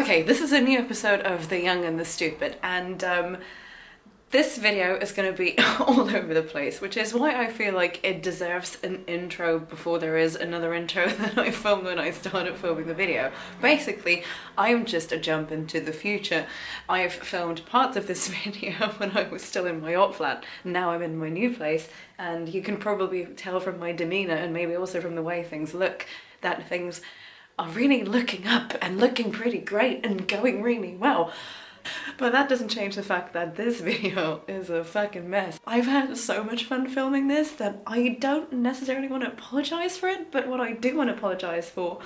Okay, this is a new episode of The Young and the Stupid, and this video is going to be all over the place, which is why I feel like it deserves an intro before there is another intro that I filmed when I started filming the video. Basically, I'm just a jump into the future. I've filmed parts of this video when I was still in my old flat. Now I'm in my new place, and you can probably tell from my demeanour and maybe also from the way things look that things are really looking up and looking pretty great and going really well. But that doesn't change the fact that this video is a fucking mess. I've had so much fun filming this that I don't necessarily want to apologise for it, but what I do want to apologise for,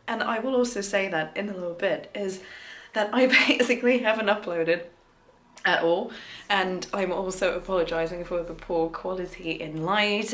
and I will also say that in a little bit, is that I basically haven't uploaded at all, and I'm also apologising for the poor quality in light,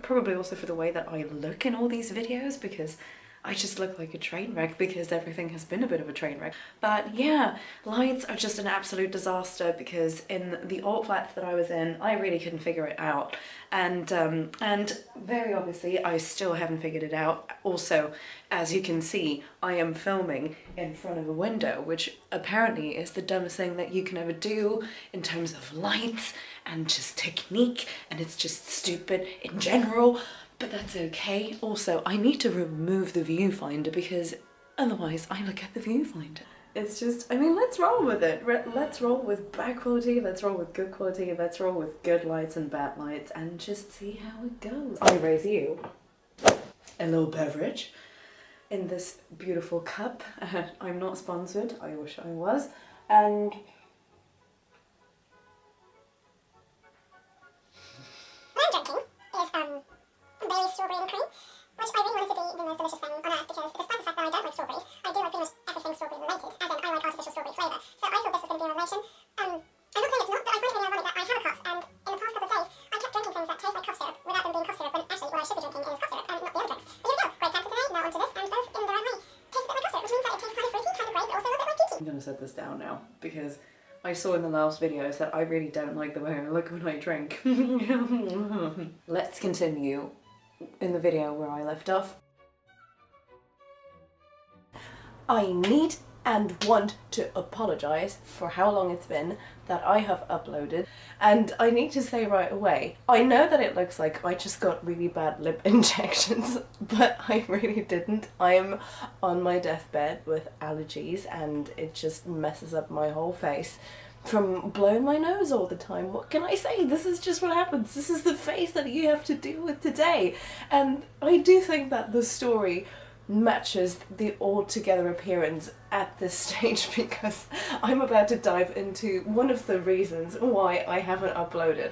probably also for the way that I look in all these videos, because I just look like a train wreck because everything has been a bit of a train wreck. But yeah, lights are just an absolute disaster because in the old flats that I was in, I really couldn't figure it out. And very obviously, I still haven't figured it out. Also, as you can see, I am filming in front of a window, which apparently is the dumbest thing that you can ever do in terms of lights and just technique, and it's just stupid in general. But that's okay. Also, I need to remove the viewfinder because otherwise I look at the viewfinder. It's just, I mean, let's roll with it. Let's roll with bad quality, let's roll with good quality, let's roll with good lights and bad lights and just see how it goes. I raise you a little beverage in this beautiful cup. I'm not sponsored, I wish I was. And strawberry and cream, which I really wanted to be the most delicious thing on earth because despite the fact that I don't like strawberries, I do like pretty much everything strawberry related, as in I like artificial strawberry flavour. So I thought this was going to be a revelation. I'm not saying it's not, but I find it really ironic that I have a cough, and in the past couple of days I kept drinking things that taste like cough syrup without them being cough syrup, when actually what I should be drinking is cough syrup and not the other drinks. But here we go, great fancy today, now onto this, and both in the right way. Tastes a bit like cough syrup, which means that it tastes kind of fruity, kind of great, but also a bit like kiki. I'm gonna set this down now because I saw in the last videos that I really don't like the way I look when I drink. Let's continue in the video where I left off. I need and want to apologise for how long it's been that I have uploaded, and I need to say right away, I know that it looks like I just got really bad lip injections, but I really didn't. I am on my deathbed with allergies and it just messes up my whole face from blowing my nose all the time. What can I say? This is just what happens. This is the face that you have to deal with today. And I do think that the story matches the all-together appearance at this stage because I'm about to dive into one of the reasons why I haven't uploaded.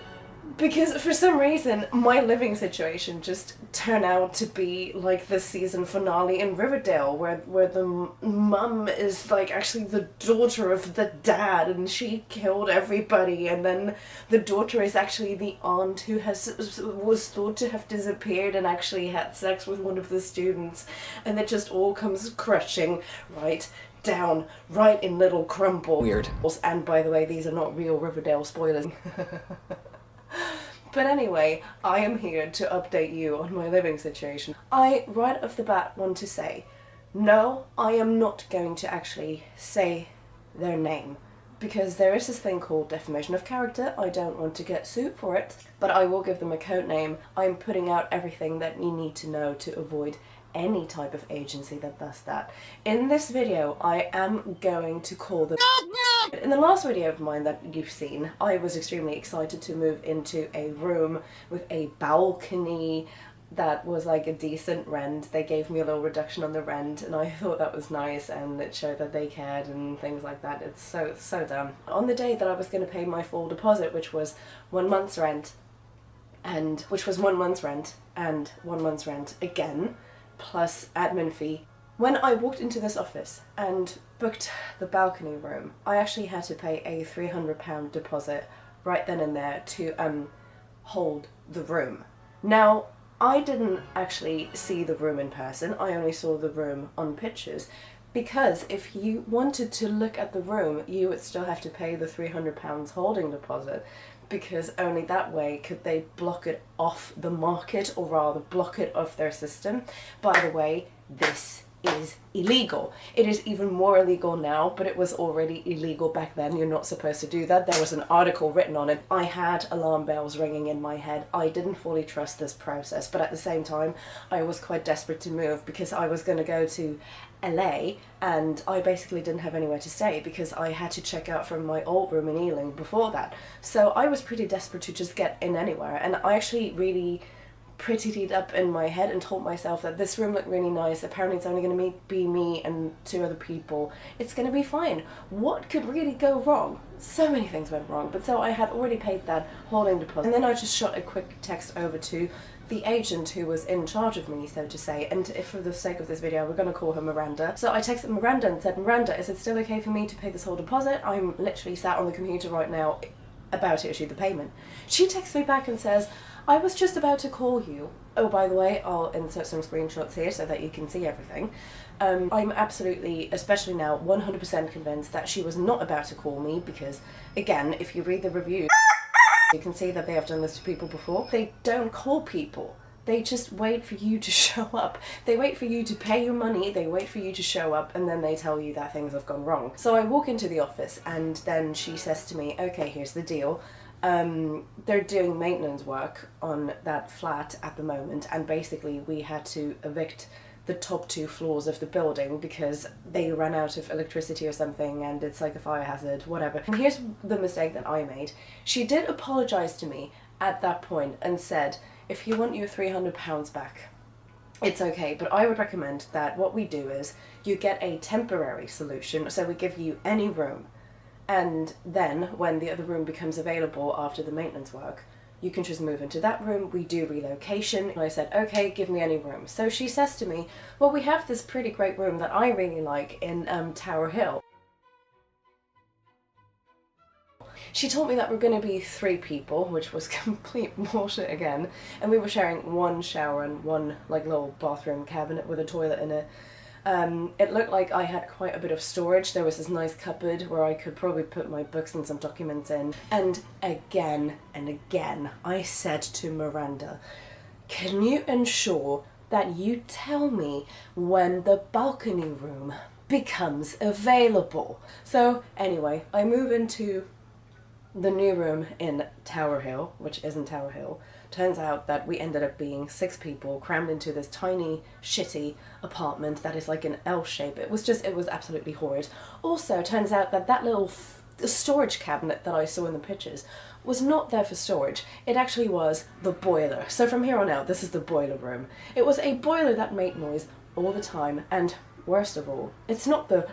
Because for some reason my living situation just turned out to be like the season finale in Riverdale where the mum is like actually the daughter of the dad and she killed everybody, and then the daughter is actually the aunt who was thought to have disappeared and actually had sex with one of the students, and it just all comes crashing right down, right in little crumble. Weird. And by the way, these are not real Riverdale spoilers. But anyway, I am here to update you on my living situation. I, right off the bat, want to say, no, I am not going to actually say their name, because there is this thing called defamation of character. I don't want to get sued for it, but I will give them a code name. I'm putting out everything that you need to know to avoid any type of agency that does that. In this video, I am going to call them... In the last video of mine that you've seen, I was extremely excited to move into a room with a balcony that was like a decent rent. They gave me a little reduction on the rent and I thought that was nice, and it showed that they cared and things like that. It's so dumb. On the day that I was going to pay my full deposit, which was 1 month's rent, and 1 month's rent and 1 month's rent again, plus admin fee. When I walked into this office and booked the balcony room, I actually had to pay a £300 deposit right then and there to hold the room. Now, I didn't actually see the room in person, I only saw the room on pictures, because if you wanted to look at the room, you would still have to pay the £300 holding deposit, because only that way could they block it off the market, or rather block it off their system. By the way, this is illegal. It is even more illegal now, but it was already illegal back then. You're not supposed to do that. There was an article written on it. I had alarm bells ringing in my head. I didn't fully trust this process, but at the same time, I was quite desperate to move because I was going to go to LA and I basically didn't have anywhere to stay because I had to check out from my old room in Ealing before that. So I was pretty desperate to just get in anywhere, and I actually really prettied it up in my head and told myself that this room looked really nice. Apparently it's only going to be me and 2 other people. It's going to be fine. What could really go wrong? So many things went wrong, but so I had already paid that holding deposit, and then I just shot a quick text over to the agent who was in charge of me, so to say, and if for the sake of this video we're going to call her Miranda. So I texted Miranda and said, Miranda, is it still okay for me to pay this whole deposit? I'm literally sat on the computer right now about to issue the payment. She texts me back and says, I was just about to call you. Oh, by the way, I'll insert some screenshots here so that you can see everything. I'm absolutely, especially now, 100% convinced that she was not about to call me because, again, if you read the reviews, you can see that they have done this to people before. They don't call people. They just wait for you to show up. They wait for you to pay your money, they wait for you to show up, and then they tell you that things have gone wrong. So I walk into the office and then she says to me, okay, here's the deal. They're doing maintenance work on that flat at the moment, and basically we had to evict the top 2 floors of the building because they ran out of electricity or something and it's like a fire hazard, whatever. And here's the mistake that I made. She did apologise to me at that point and said, if you want your £300 back, it's okay, but I would recommend that what we do is you get a temporary solution, so we give you any room, and then when the other room becomes available after the maintenance work, you can just move into that room. We do relocation. And I said, okay, give me any room. So she says to me, well, we have this pretty great room that I really like in Tower Hill. She told me that we're going to be 3 people, which was complete bullshit again, and we were sharing 1 shower and 1 like little bathroom cabinet with a toilet in it. It looked like I had quite a bit of storage. There was this nice cupboard where I could probably put my books and some documents in. And again and again, I said to Miranda, can you ensure that you tell me when the balcony room becomes available? So anyway, I move into the new room in Tower Hill, which isn't Tower Hill. Turns out that we ended up being 6 people crammed into this tiny, shitty apartment that is like an L shape. It was absolutely horrid. Also, turns out that that little storage cabinet that I saw in the pictures was not there for storage. It actually was the boiler. So from here on out, this is the boiler room. It was a boiler that made noise all the time, and worst of all, it's not the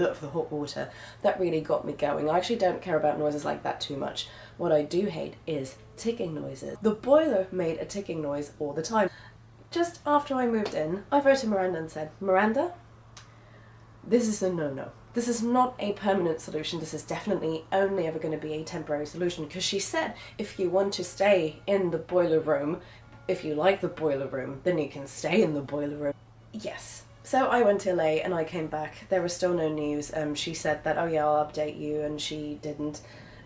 of the hot water that really got me going. I actually don't care about noises like that too much. What I do hate is ticking noises. The boiler made a ticking noise all the time. Just after I moved in, I wrote to Miranda and said, Miranda, this is a no-no. This is not a permanent solution. This is definitely only ever going to be a temporary solution, because she said if you want to stay in the boiler room, if you like the boiler room, then you can stay in the boiler room. Yes. So I went to LA and I came back. There was still no news. She said that, oh yeah, I'll update you, and she didn't.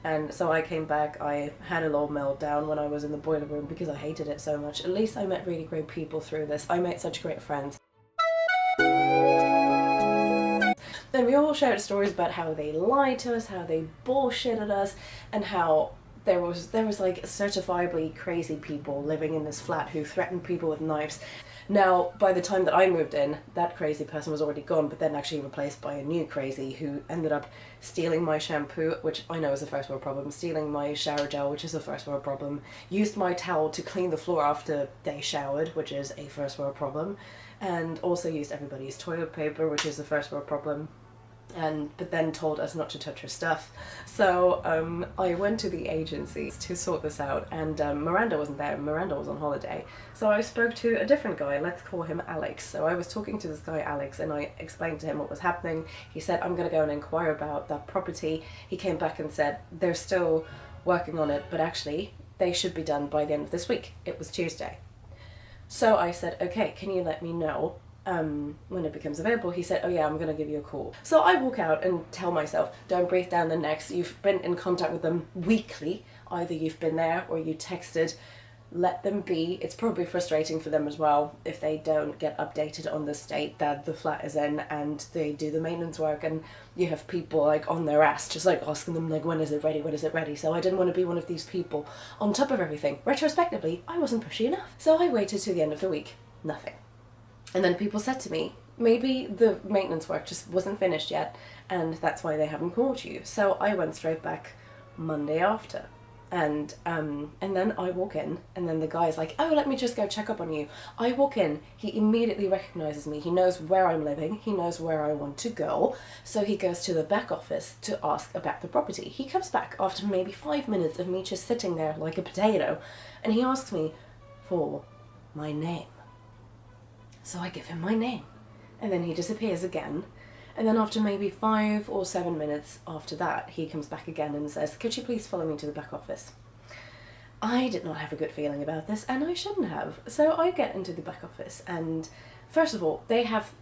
And so I came back. I had a little meltdown when I was in the boiler room because I hated it so much. At least I met really great people through this. I made such great friends. Then we all shared stories about how they lied to us, how they bullshitted us, and how there was like certifiably crazy people living in this flat who threatened people with knives. Now, by the time that I moved in, that crazy person was already gone, but then actually replaced by a new crazy who ended up stealing my shampoo, which I know is a first world problem, stealing my shower gel, which is a first world problem, used my towel to clean the floor after they showered, which is a first world problem, and also used everybody's toilet paper, which is a first world problem. But then told us not to touch her stuff. So I went to the agencies to sort this out, and Miranda wasn't there. Miranda was on holiday. So I spoke to a different guy, let's call him Alex. So I was talking to this guy Alex, and I explained to him what was happening. He said, I'm gonna go and inquire about that property. He came back and said, they're still working on it, but actually they should be done by the end of this week. It was Tuesday. So I said, okay, can you let me know when it becomes available? He said, oh yeah, I'm gonna give you a call. So I walk out and tell myself, don't breathe down the necks. You've been in contact with them weekly. Either you've been there or you texted let them be. It's probably frustrating for them as well if they don't get updated on the state that the flat is in and they do the maintenance work, and you have people like on their ass just like asking them like, when is it ready, when is it ready? So I didn't want to be one of these people on top of everything. Retrospectively, I wasn't pushy enough, so I waited to the end of the week. Nothing. And then people said to me, maybe the maintenance work just wasn't finished yet and that's why they haven't called you. So I went straight back Monday after. And then I walk in, and then the guy's like, oh, let me just go check up on you. I walk in, he immediately recognises me. He knows where I'm living, he knows where I want to go. So he goes to the back office to ask about the property. He comes back after maybe 5 minutes of me just sitting there like a potato, and he asks me for my name. So I give him my name, and then he disappears again. And then after maybe 5 or 7 minutes after that, he comes back again and says, could you please follow me to the back office? I did not have a good feeling about this, and I shouldn't have. So I get into the back office, and first of all, they have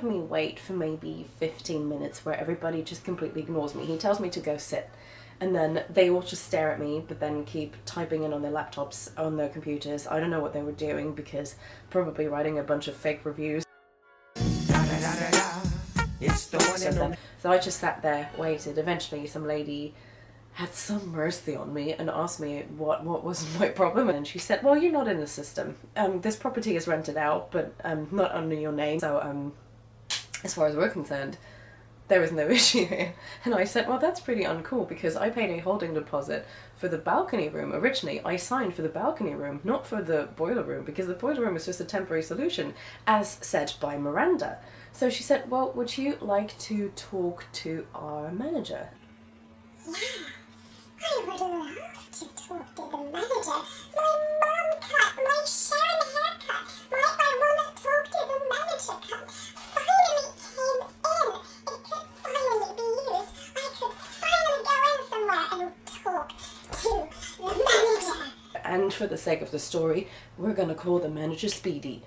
me wait for maybe 15 minutes where everybody just completely ignores me. He tells me to go sit, and then they all just stare at me, but then keep typing in on their laptops, on their computers. I don't know what they were doing, because probably writing a bunch of fake reviews. So I just sat there, waited. Eventually some lady had some mercy on me and asked me what was my problem, and she said, well, you're not in the system. This property is rented out, but not under your name. So as far as we're concerned, there was no issue here. And I said, well, that's pretty uncool, because I paid a holding deposit for the balcony room. Originally, I signed for the balcony room, not for the boiler room, because the boiler room is just a temporary solution, as said by Miranda. So she said, well, would you like to talk to our manager? Yes, I would love to talk to the manager. My mom cut my Sharon haircut. Might I want to talk to the manager cut? Finally came in. It could finally be used. I could finally go in somewhere and talk to the manager. And for the sake of the story, we're gonna call the manager Speedy.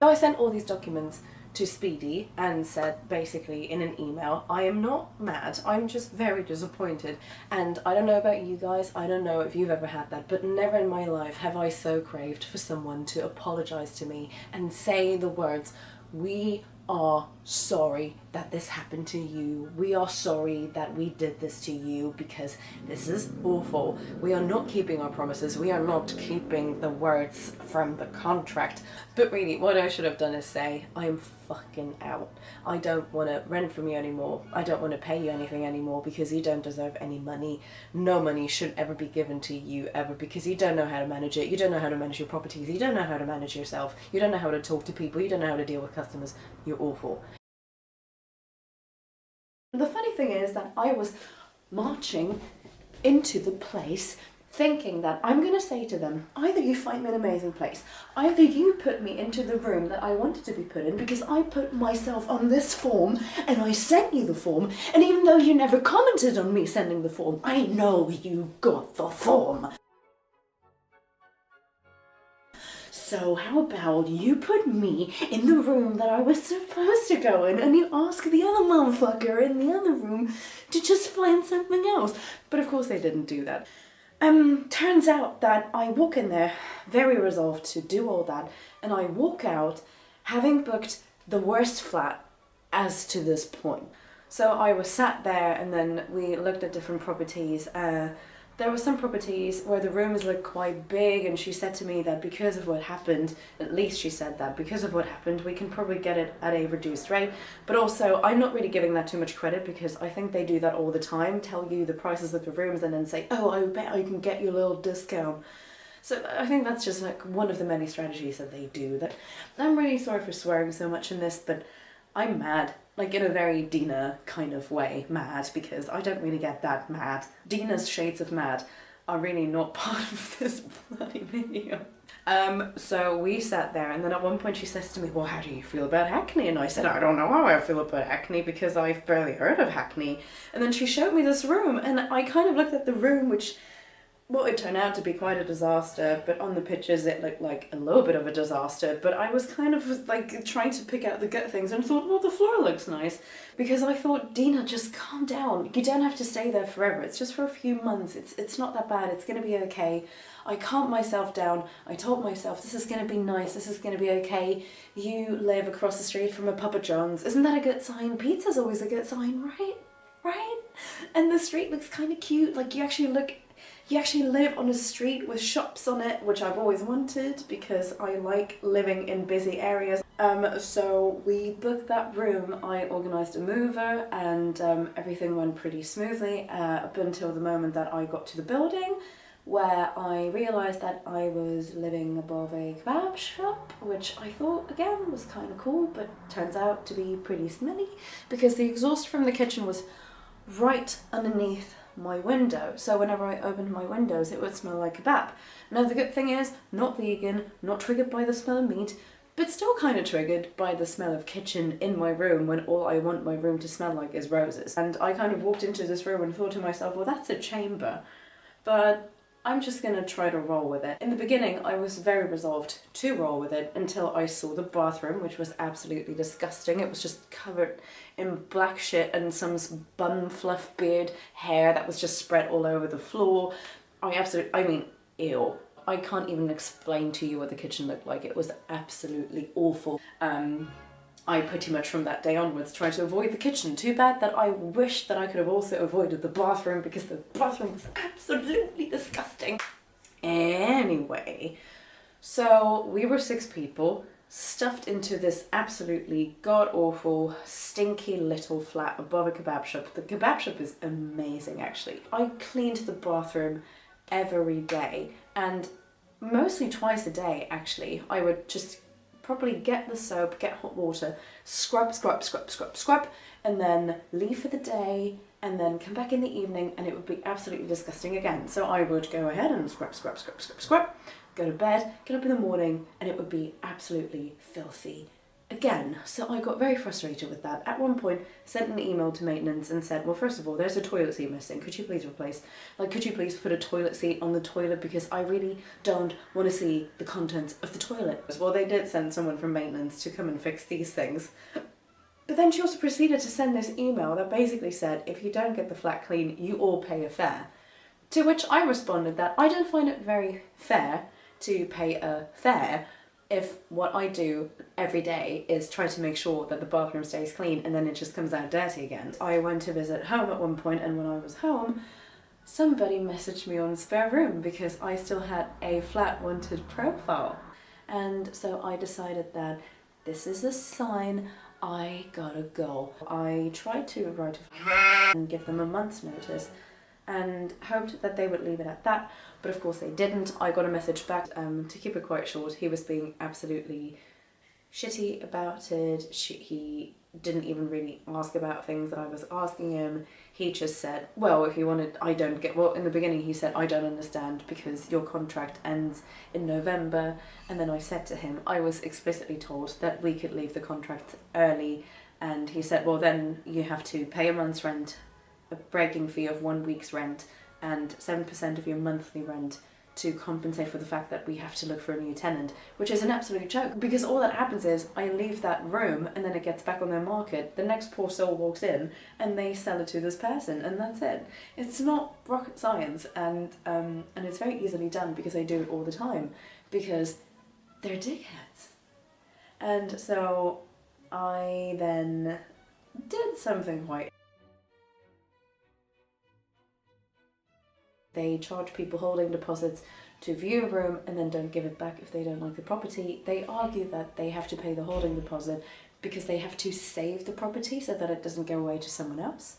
So I sent all these documents to Speedy and said basically in an email, I am not mad, I'm just very disappointed, and I don't know about you guys, I don't know if you've ever had that, but never in my life have I so craved for someone to apologise to me and say the words, we are sorry that this happened to you. We are sorry that we did this to you, because this is awful. We are not keeping our promises. We are not keeping the words from the contract. But really, what I should have done is say, I'm fucking out. I don't want to rent from you anymore. I don't want to pay you anything anymore, because you don't deserve any money. No money should ever be given to you ever, because you don't know how to manage it. You don't know how to manage your properties. You don't know how to manage yourself. You don't know how to talk to people. You don't know how to deal with customers. You're awful. The funny thing is that I was marching into the place thinking that I'm going to say to them, either you find me an amazing place, either you put me into the room that I wanted to be put in, because I put myself on this form and I sent you the form, and even though you never commented on me sending the form, I know you got the form. So how about you put me in the room that I was supposed to go in, and you ask the other motherfucker in the other room to just find something else. But of course they didn't do that. Turns out that I walk in there very resolved to do all that, and I walk out having booked the worst flat as to this point. So I was sat there, and then we looked at different properties. There were some properties where the rooms looked quite big, and she said to me that because of what happened, at least she said that, because of what happened, we can probably get it at a reduced rate. But also, I'm not really giving that too much credit, because I think they do that all the time, tell you the prices of the rooms and then say, oh, I bet I can get you a little discount. So I think that's just like one of the many strategies that they do. That I'm really sorry for swearing so much in this, but I'm mad. Like in a very Dina kind of way, mad, because I don't really get that mad. Dina's shades of mad are really not part of this bloody video. So we sat there, and then at one point she says to me, well, how do you feel about Hackney? And I said, I don't know how I feel about Hackney, because I've barely heard of Hackney. And then she showed me this room, and I kind of looked at the room, which Well, it turned out to be quite a disaster, but on the pictures it looked like a little bit of a disaster. But I was kind of like trying to pick out the good things and thought, well, the floor looks nice. Because I thought, Dina, just calm down. You don't have to stay there forever. It's just for a few months. It's not that bad. It's going to be okay. I calmed myself down. I told myself, this is going to be nice. This is going to be okay. You live across the street from a Papa John's. Isn't that a good sign? Pizza's always a good sign, right? Right? And the street looks kind of cute. Like you actually live on a street with shops on it, which I've always wanted because I like living in busy areas. So we booked that room. I organised a mover and everything went pretty smoothly up until the moment that I got to the building, where I realised that I was living above a kebab shop, which I thought again was kind of cool, but turns out to be pretty smelly because the exhaust from the kitchen was right underneath my window, so whenever I opened my windows it would smell like kebab. Now the good thing is, not vegan, not triggered by the smell of meat, but still kind of triggered by the smell of kitchen in my room when all I want my room to smell like is roses. And I kind of walked into this room and thought to myself, well, that's a chamber, but I'm just gonna try to roll with it. In the beginning, I was very resolved to roll with it until I saw the bathroom, which was absolutely disgusting. It was just covered in black shit and some bun fluff beard hair that was just spread all over the floor. I mean, ew. I can't even explain to you what the kitchen looked like. It was absolutely awful. I pretty much from that day onwards tried to avoid the kitchen. Too bad that I wish that I could have also avoided the bathroom because the bathroom was absolutely disgusting. Anyway, so we were 6 people stuffed into this absolutely god-awful, stinky little flat above a kebab shop. The kebab shop is amazing actually. I cleaned the bathroom every day and mostly twice a day actually. I would just probably get the soap, get hot water, scrub, and then leave for the day, and then come back in the evening, and it would be absolutely disgusting again. So I would go ahead and scrub, go to bed, get up in the morning, and it would be absolutely filthy again. So I got very frustrated with that. At one point, sent an email to maintenance and said, well, first of all, there's a toilet seat missing. Could you please could you please put a toilet seat on the toilet because I really don't want to see the contents of the toilet. Well, they did send someone from maintenance to come and fix these things. But then she also proceeded to send this email that basically said, if you don't get the flat clean, you all pay a fare. To which I responded that I don't find it very fair to pay a fare if what I do every day is try to make sure that the bathroom stays clean and then it just comes out dirty again. I went to visit home at one point, and when I was home, somebody messaged me on spare room because I still had a flat wanted profile. And so I decided that this is a sign I gotta go. I tried to write and give them a month's notice and hoped that they would leave it at that, but of course they didn't. I got a message back. To keep it quite short, he was being absolutely shitty about it. He didn't even really ask about things that I was asking him. He just said, well, if you wanted, well, in the beginning he said, I don't understand because your contract ends in November. And then I said to him, I was explicitly told that we could leave the contract early. And he said, well, then you have to pay a month's rent, a breaking fee of 1 week's rent, and 7% of your monthly rent to compensate for the fact that we have to look for a new tenant, which is an absolute joke because all that happens is I leave that room and then it gets back on their market. The next poor soul walks in and they sell it to this person, and that's it. It's not rocket science, and it's very easily done because I do it all the time because they're dickheads. And so I then did something quite. They charge people holding deposits to view a room and then don't give it back if they don't like the property. They argue that they have to pay the holding deposit because they have to save the property so that it doesn't go away to someone else.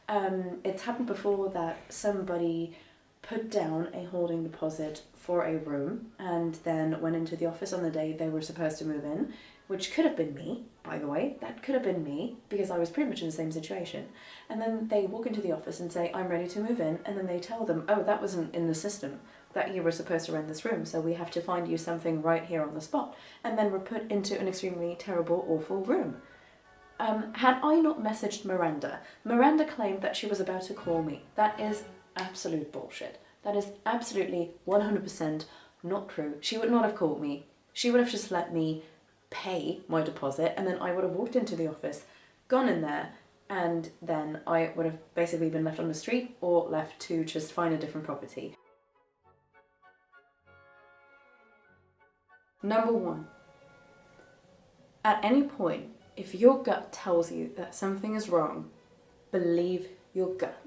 It's happened before that somebody put down a holding deposit for a room and then went into the office on the day they were supposed to move in, which could have been me, by the way. That could have been me because I was pretty much in the same situation. And then they walk into the office and say, I'm ready to move in. And then they tell them, oh, that wasn't in the system, that you were supposed to rent this room. So we have to find you something right here on the spot. And then we're put into an extremely terrible, awful room. Had I not messaged Miranda, Miranda claimed that she was about to call me. That is absolute bullshit. That is absolutely 100% not true. She would not have called me. She would have just let me pay my deposit, and then I would have walked into the office, gone in there, and then I would have basically been left on the street or left to just find a different property. Number one, at any point, if your gut tells you that something is wrong, believe your gut.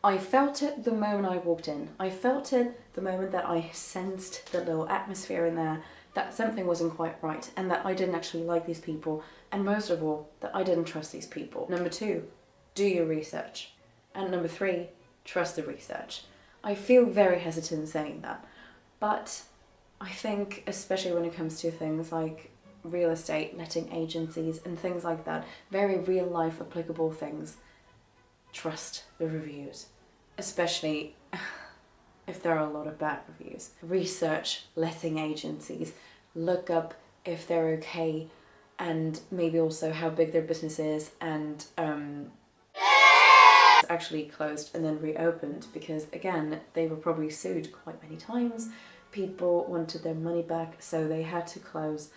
I felt it the moment I walked in. I felt it the moment that I sensed the little atmosphere in there, that something wasn't quite right, and that I didn't actually like these people, and most of all, that I didn't trust these people. Number two, do your research. And number three, trust the research. I feel very hesitant saying that, but I think, especially when it comes to things like real estate, letting agencies, and things like that, very real life applicable things, trust the reviews, especially if there are a lot of bad reviews. Research letting agencies, look up if they're okay, and maybe also how big their business is, and actually closed and then reopened, because again, they were probably sued quite many times. People wanted their money back, so they had to close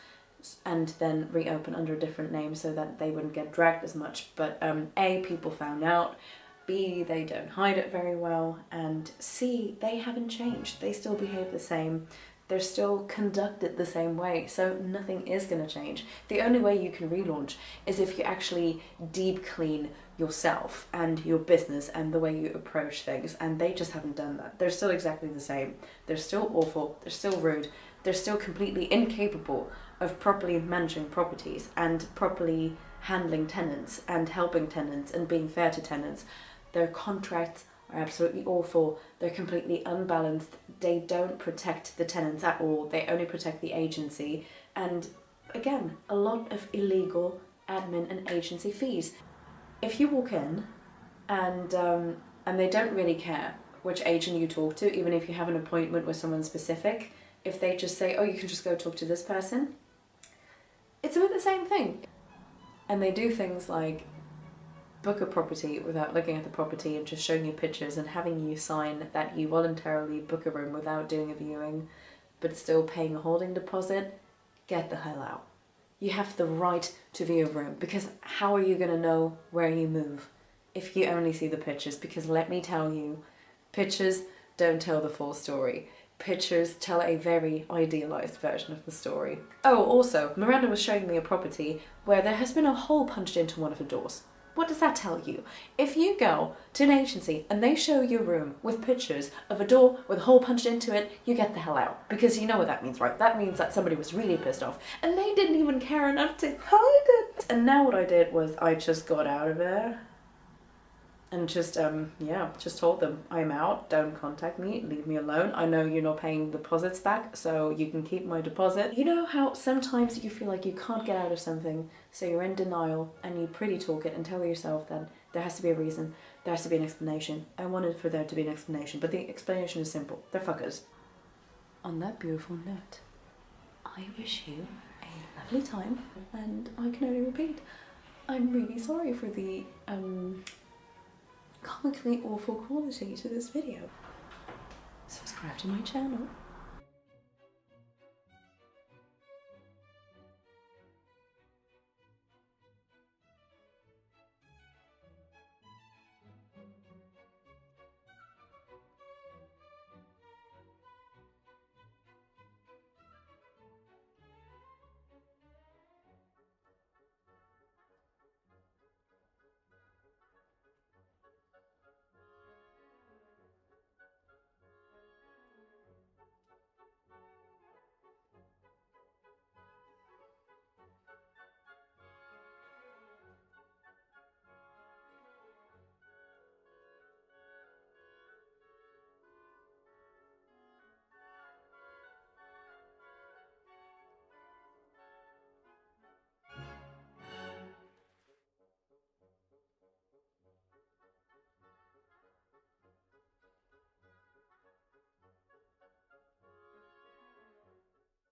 and then reopen under a different name so that they wouldn't get dragged as much. But A, people found out, B, they don't hide it very well, and C, they haven't changed. They still behave the same. They're still conducted the same way, so nothing is going to change. The only way you can relaunch is if you actually deep clean yourself and your business and the way you approach things, and they just haven't done that. They're still exactly the same. They're still awful, they're still rude, they're still completely incapable of properly managing properties and properly handling tenants and helping tenants and being fair to tenants. Their contracts are absolutely awful. They're completely unbalanced. They don't protect the tenants at all. They only protect the agency. And again, a lot of illegal admin and agency fees. If you walk in and they don't really care which agent you talk to, even if you have an appointment with someone specific, if they just say, oh, you can just go talk to this person, it's a bit the same thing. And they do things like book a property without looking at the property and just showing you pictures and having you sign that you voluntarily book a room without doing a viewing, but still paying a holding deposit. Get the hell out. You have the right to view a room, because how are you going to know where you move if you only see the pictures? Because let me tell you, pictures don't tell the full story. Pictures tell a very idealised version of the story. Oh, also, Miranda was showing me a property where there has been a hole punched into one of the doors. What does that tell you? If you go to an agency and they show you a room with pictures of a door with a hole punched into it, you get the hell out. Because you know what that means, right? That means that somebody was really pissed off and they didn't even care enough to hide it. And now what I did was I just got out of there and just told them, I'm out, don't contact me, leave me alone. I know you're not paying deposits back, so you can keep my deposit. You know how sometimes you feel like you can't get out of something, so you're in denial and you pretty talk it and tell yourself that there has to be a reason, there has to be an explanation. I wanted for there to be an explanation, but the explanation is simple. They're fuckers. On that beautiful note, I wish you a lovely time, and I can only repeat, I'm really sorry for the comically awful quality to this video. Subscribe to my channel.